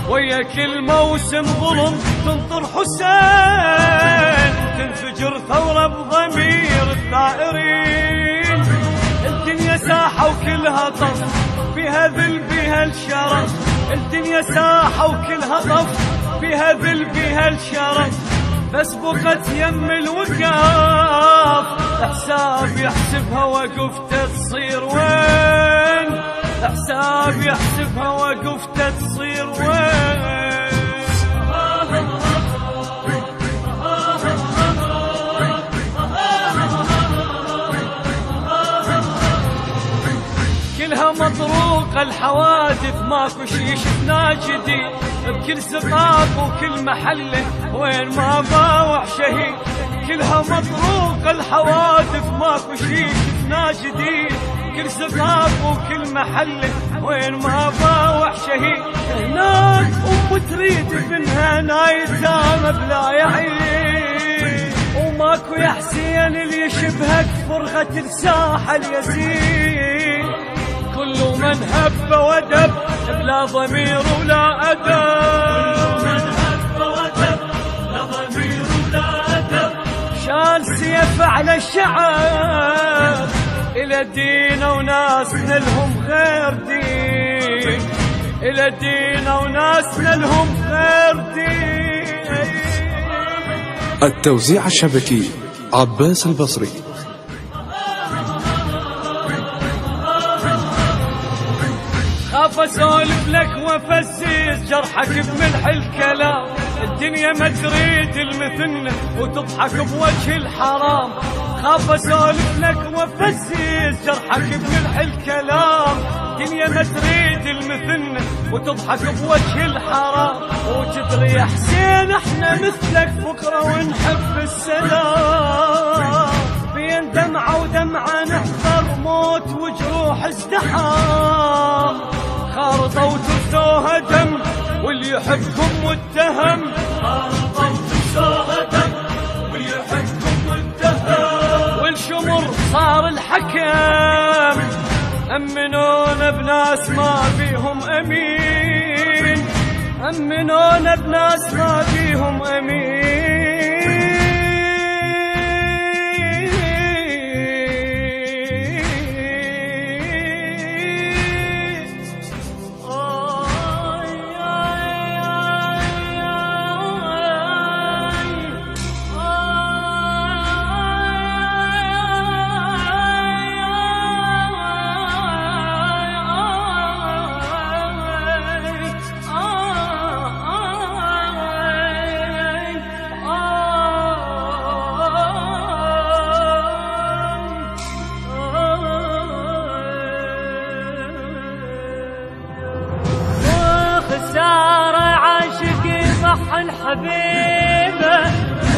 ويا كل موسم ظلم تنطر حسين، تنفجر ثورة بضمير الثائرين. الدنيا ساحة وكلها طف، فيها ذل بيها الشرف. الدنيا ساحة وكلها طف، فيها ذل بيها الشرف. بس بقت يم الوقاف، حساب يحسبها وقفته تصير وين؟ حساب يحسبها وقفته تصير وين؟ كلها مطروقة الحوادث، ماكو شي شفنا جديد. بكل زقاق وكل محله وين ما باوع شهيد. كلها مطروقة الحوادث، ماكو شي شفنا جديد. كل زقاق وكل محله وين ما باوع شهيد. هناك تريد ابنها نايتامه بلا يعيد، وماكو يا حسين اللي يشبهك فرغة الساحة اليزيد. كل من هب ودب بلا ضمير ولا أدب، شال سيف على الشعب. إلى دين وناس نلهم غير دين، إلى دين وناس نلهم غير دين. التوزيع الشبكي عباس البصري. خاف اسولف لك وافزز جرحك بملح الكلام. الدنيا ما تريد المثنة وتضحك بوجه الحرام. خاف اسولف لك وافزز جرحك بملح الكلام. الدنيا ما تريد المثنة وتضحك بوجه الحرام. وجدري يا حسين احنا مثلك فقرة ونحب السلام. بين دمعة ودمعة نحضر موت وجروح ازدحام. خارطة وترثوها دم واللي يحبكم متهم. خارطة وترثوها دم واللي يحبكم متهم. والشمر صار الحكم، أمنونا بناس ما بيهم أمين. أمنونا بناس ما بيهم أمين. الحبيبة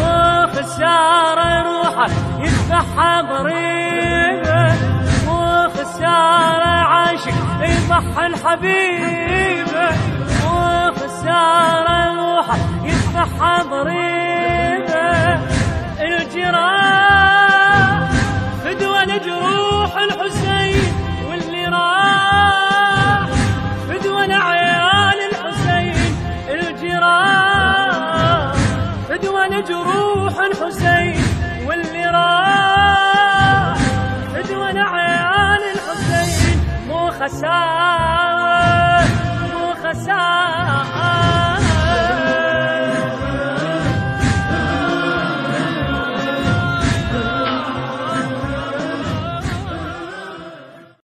وخسارة روحه يذبحها ضريبة. وخسارة عاشق يضحى الحبيبة وخسارة روحه يذبحها ضريبة.